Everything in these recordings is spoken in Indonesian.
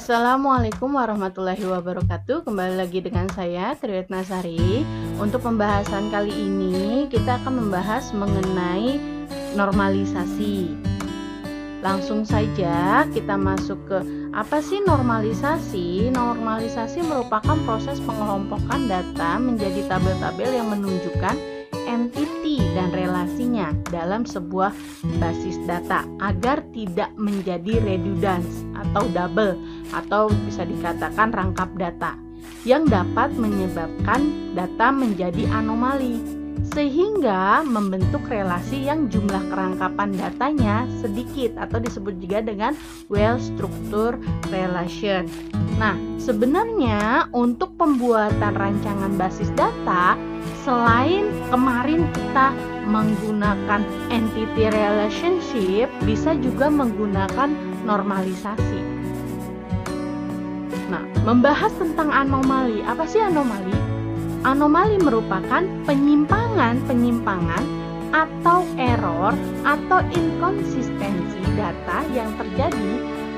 Assalamualaikum warahmatullahi wabarakatuh. Kembali lagi dengan saya Triwetnasari. Untuk pembahasan kali ini kita akan membahas mengenai normalisasi. Langsung saja kita masuk ke apa sih normalisasi? Normalisasi merupakan proses pengelompokan data menjadi tabel-tabel yang menunjukkan entiti dan relasinya dalam sebuah basis data agar tidak menjadi redundans atau double atau bisa dikatakan rangkap data yang dapat menyebabkan data menjadi anomali sehingga membentuk relasi yang jumlah kerangkapan datanya sedikit atau disebut juga dengan well structured relation. Nah, sebenarnya untuk pembuatan rancangan basis data, selain kemarin kita menggunakan entity relationship, bisa juga menggunakan normalisasi. Nah, membahas tentang anomali. Apa sih anomali? Anomali merupakan penyimpangan atau error atau inkonsistensi data yang terjadi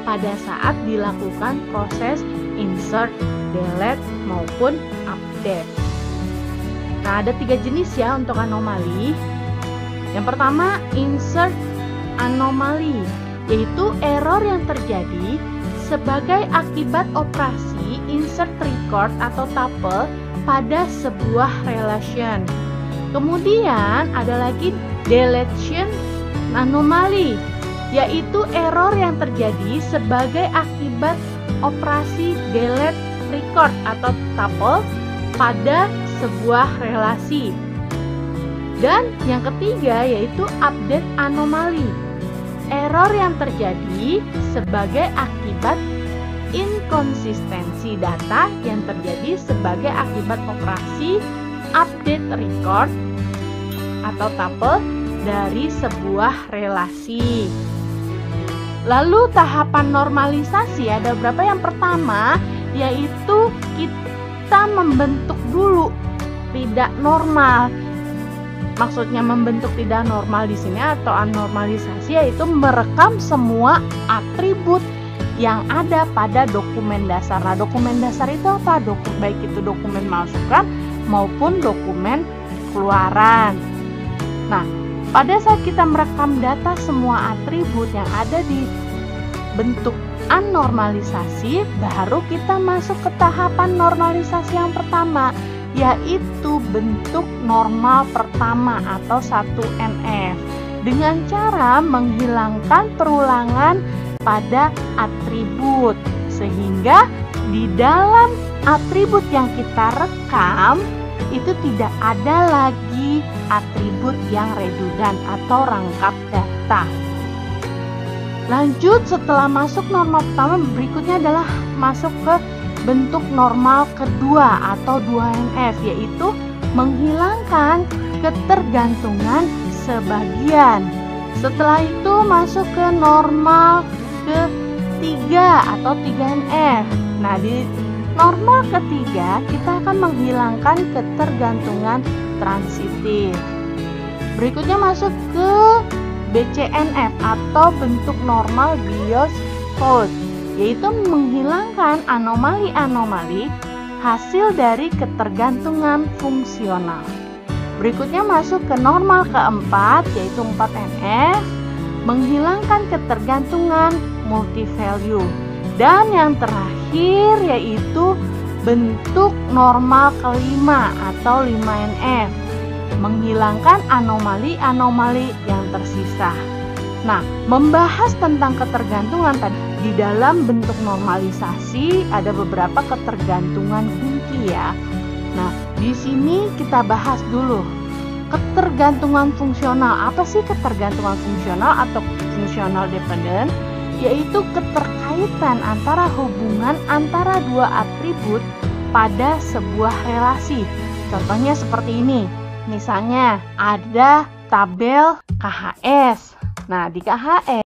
pada saat dilakukan proses insert, delete, maupun update. Nah, ada 3 jenis ya untuk anomali. Yang pertama, insert anomali, yaitu error yang terjadi sebagai akibat operasi insert record atau tuple pada sebuah relation. Kemudian ada lagi deletion anomali, yaitu error yang terjadi sebagai akibat operasi delete record atau tuple pada sebuah relasi. Dan yang ketiga yaitu update anomali, error yang terjadi sebagai akibat inkonsistensi data yang terjadi sebagai akibat operasi update record atau tuple dari sebuah relasi. Lalu tahapan normalisasi ada berapa? Yang pertama yaitu kita membentuk dulu tidak normal. Maksudnya membentuk tidak normal di sini atau anormalisasi yaitu merekam semua atribut yang ada pada dokumen dasar. Nah, dokumen dasar itu apa? Baik itu dokumen masukan maupun dokumen keluaran. Nah, pada saat kita merekam data semua atribut yang ada di bentuk anormalisasi, baru kita masuk ke tahapan normalisasi yang pertama, yaitu bentuk normal pertama atau 1NF dengan cara menghilangkan perulangan pada atribut, sehingga di dalam atribut yang kita rekam itu tidak ada lagi atribut yang redundan atau rangkap data. Lanjut, setelah masuk normal pertama, berikutnya adalah masuk ke bentuk normal kedua atau 2NF, yaitu menghilangkan ketergantungan sebagian. Setelah itu masuk ke normal ketiga atau 3NF. Nah, di normal ketiga kita akan menghilangkan ketergantungan transitif. Berikutnya masuk ke BCNF atau bentuk normal bias fault, yaitu menghilangkan anomali-anomali hasil dari ketergantungan fungsional. Berikutnya masuk ke normal keempat yaitu 4NF, menghilangkan ketergantungan multi-value. Dan yang terakhir yaitu bentuk normal kelima atau 5NF, menghilangkan anomali-anomali yang tersisa. Nah, membahas tentang ketergantungan tadi, di dalam bentuk normalisasi ada beberapa ketergantungan kunci ya. Nah, di sini kita bahas dulu ketergantungan fungsional. Apa sih ketergantungan fungsional atau fungsional dependent? Yaitu keterkaitan antara hubungan antara dua atribut pada sebuah relasi. Contohnya seperti ini. Misalnya ada tabel KHS. Nah, di KHS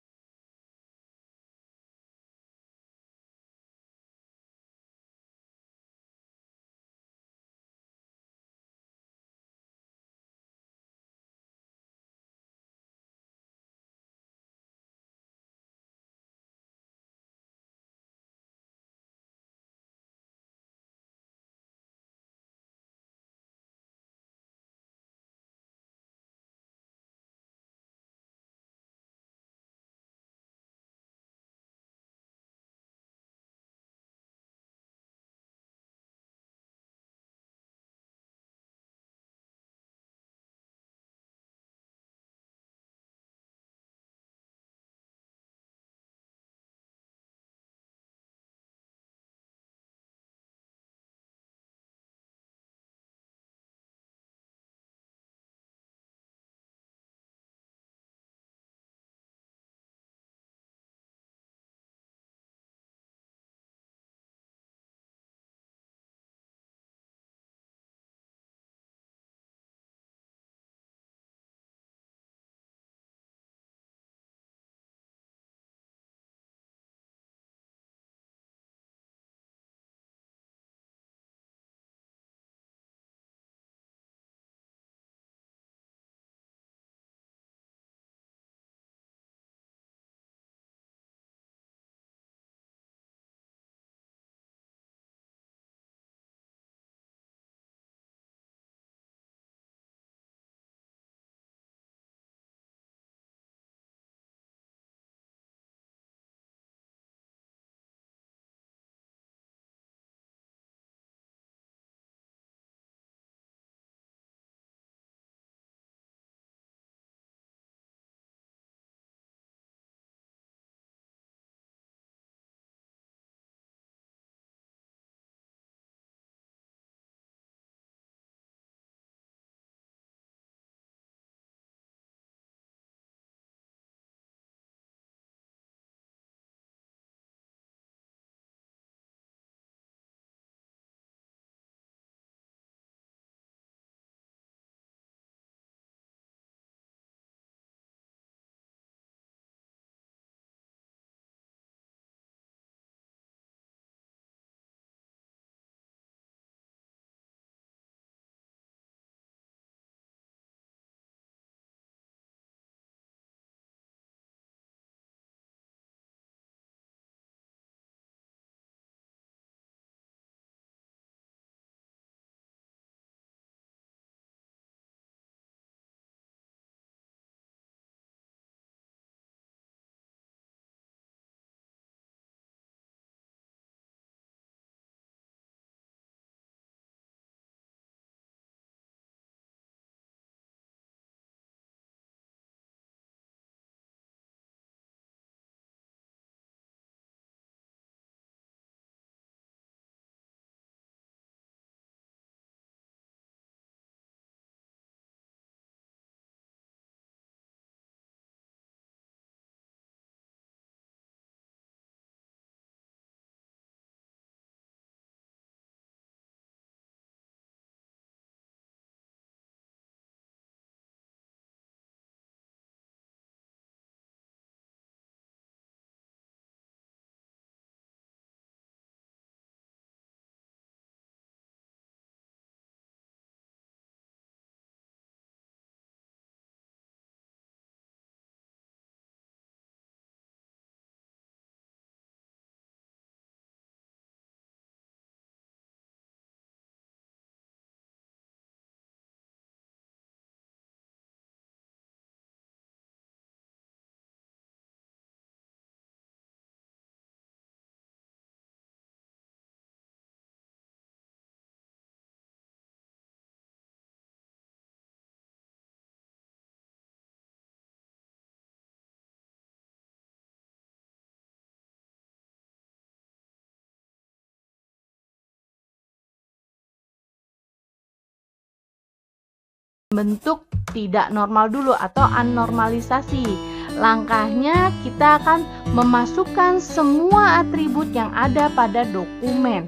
bentuk tidak normal dulu atau anormalisasi. Langkahnya kita akan memasukkan semua atribut yang ada pada dokumen.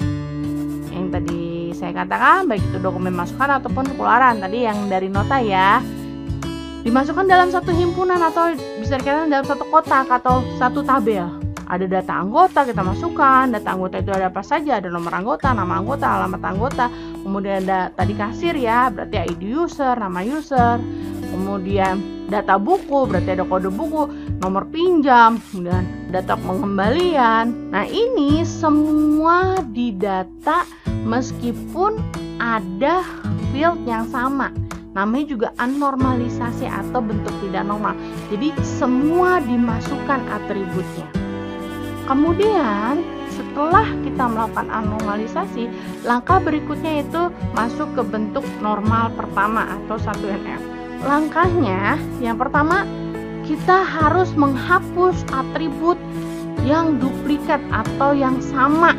Yang tadi saya katakan, baik itu dokumen masukan ataupun keluaran, tadi yang dari nota ya. Dimasukkan dalam satu himpunan atau bisa dikatakan dalam satu kotak atau satu tabel. Ada data anggota kita masukkan, data anggota itu ada apa saja, ada nomor anggota, nama anggota, alamat anggota, kemudian ada tadi kasir ya, berarti ID user, nama user, kemudian data buku, berarti ada kode buku, nomor pinjam, kemudian data pengembalian. Nah ini semua didata meskipun ada field yang sama. Namanya juga anormalisasi atau bentuk tidak normal. Jadi semua dimasukkan atributnya. Kemudian setelah kita melakukan anormalisasi, langkah berikutnya itu masuk ke bentuk normal pertama atau 1NF. Langkahnya yang pertama, kita harus menghapus atribut yang duplikat atau yang sama.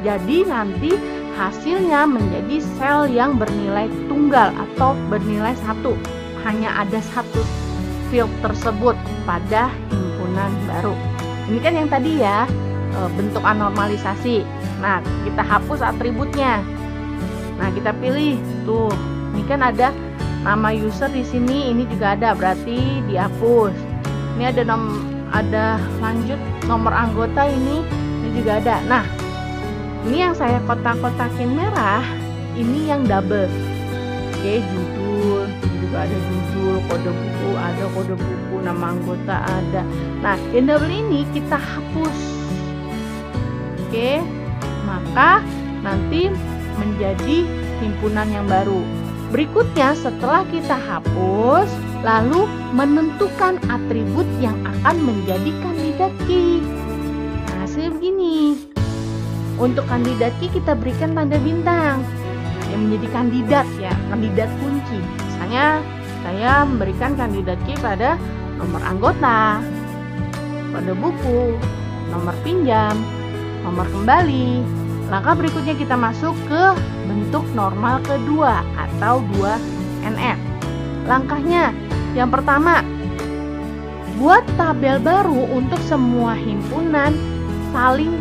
Jadi nanti hasilnya menjadi sel yang bernilai tunggal atau bernilai 1. Hanya ada satu field tersebut pada himpunan baru. Ini kan yang tadi ya, bentuk anormalisasi. Nah, kita hapus atributnya. Nah, kita pilih tuh. Ini kan ada nama user di sini, ini juga ada, berarti dihapus. Ini ada lanjut nomor anggota ini juga ada. Nah, ini yang saya kotak-kotakin merah, ini yang double. Oke, judul, juga ada judul, kode buku, ada kode buku, nama anggota ada. Nah, yang double ini kita hapus. Oke, maka nanti menjadi himpunan yang baru. Berikutnya setelah kita hapus, lalu menentukan atribut yang akan menjadi kandidat key. Nah, hasilnya begini. Untuk kandidat key kita berikan tanda bintang yang menjadi kandidat ya, kandidat kunci. Misalnya saya memberikan kandidat key pada nomor anggota, kode buku, nomor pinjam, nomor kembali. Langkah berikutnya kita masuk ke bentuk normal kedua atau 2NF. Langkahnya yang pertama, buat tabel baru untuk semua himpunan saling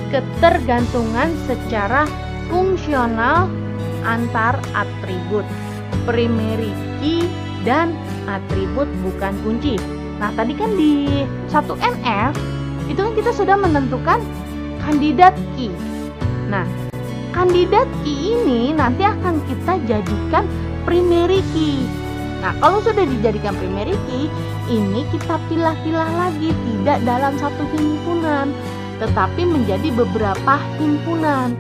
ketergantungan secara fungsional antar atribut, primary key dan atribut bukan kunci. Nah, tadi kan di 1NF itu kan kita sudah menentukan kandidat key. Nah, kandidat key ini nanti akan kita jadikan primary key. Nah, kalau sudah dijadikan primary key, ini kita pilah-pilah lagi, tidak dalam satu himpunan, tetapi menjadi beberapa himpunan.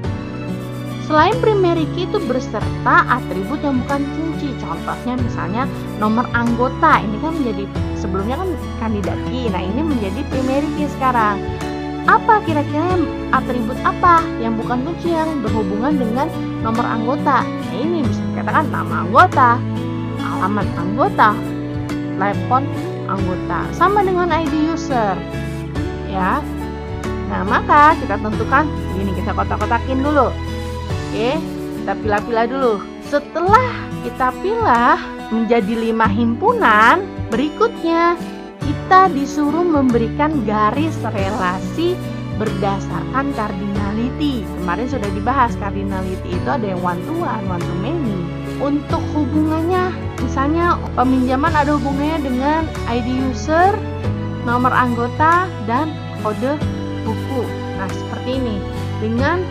Selain primary key itu berserta atribut yang bukan kunci. Contohnya misalnya nomor anggota, ini kan menjadi, sebelumnya kan kandidat key. Nah, ini menjadi primary key sekarang. Apa kira-kira atribut apa yang bukan kunci yang berhubungan dengan nomor anggota? Nah, ini bisa dikatakan nama anggota, alamat anggota, telepon anggota, sama dengan ID user. Ya. Nah, maka kita tentukan ini, kita kotak-kotakin dulu. Oke, kita pilah-pilah dulu. Setelah kita pilah menjadi 5 himpunan, berikutnya kita disuruh memberikan garis relasi berdasarkan cardinality. Kemarin sudah dibahas, cardinality itu ada yang one to one, one to many. Untuk hubungannya, misalnya peminjaman ada hubungannya dengan ID user, nomor anggota, dan kode buku. Nah, seperti ini. Dengan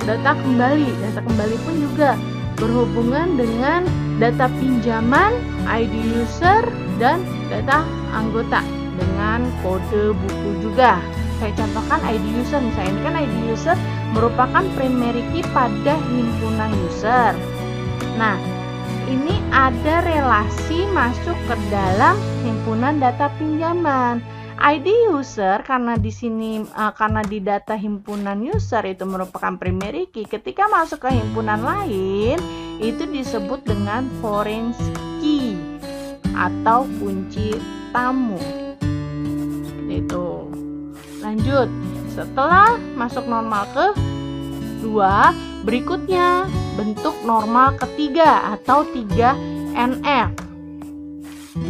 data kembali pun juga berhubungan dengan data pinjaman, ID user, dan data anggota dengan kode buku juga. Saya contohkan ID user, misalnya ini kan ID user merupakan primary key pada himpunan user. Nah, ini ada relasi masuk ke dalam himpunan data pinjaman. ID user karena di sini karena di data himpunan user itu merupakan primary key, ketika masuk ke himpunan lain itu disebut dengan foreign key atau kunci tamu. Itu. Lanjut. Setelah masuk normal ke 2, berikutnya bentuk normal ketiga atau 3 NF.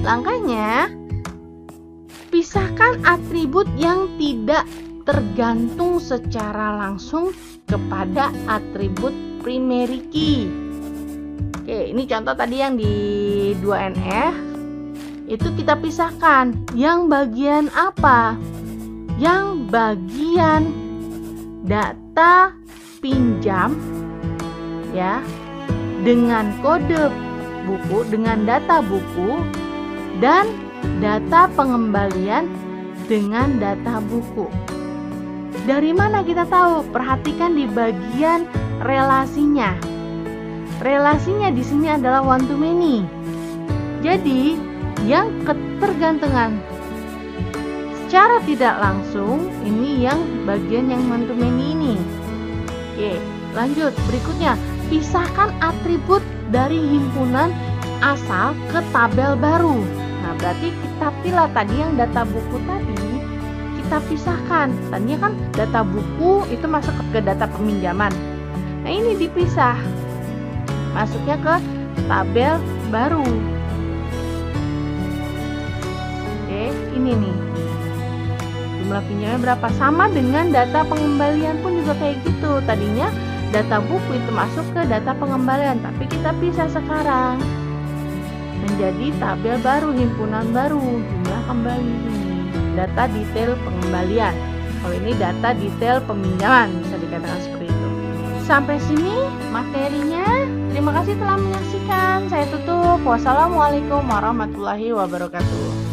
Langkahnya, pisahkan atribut yang tidak tergantung secara langsung kepada atribut primary key. Oke, ini contoh tadi yang di 2NF. Itu kita pisahkan. Yang bagian apa? Yang bagian data pinjam ya, dengan kode buku, dengan data buku, dan data pengembalian dengan data buku. Dari mana kita tahu? Perhatikan di bagian relasinya. Relasinya di sini adalah one to many. Jadi, yang ketergantungan secara tidak langsung ini yang bagian yang one to many ini. Oke, lanjut. Berikutnya, pisahkan atribut dari himpunan asal ke tabel baru. Nah, berarti kita pilih tadi yang data buku tadi, kita pisahkan. Tadinya kan data buku itu masuk ke data peminjaman. Nah, ini dipisah. Masuknya ke tabel baru. Oke, ini nih. Jumlah pinjamnya berapa? Sama dengan data pengembalian pun juga kayak gitu. Tadinya data buku itu masuk ke data pengembalian, tapi kita pisah sekarang menjadi tabel baru, himpunan baru, jumlah kembali ini, data detail pengembalian. Kalau ini data detail peminjaman, bisa dikatakan seperti itu. Sampai sini materinya. Terima kasih telah menyaksikan. Saya tutup. Wassalamualaikum warahmatullahi wabarakatuh.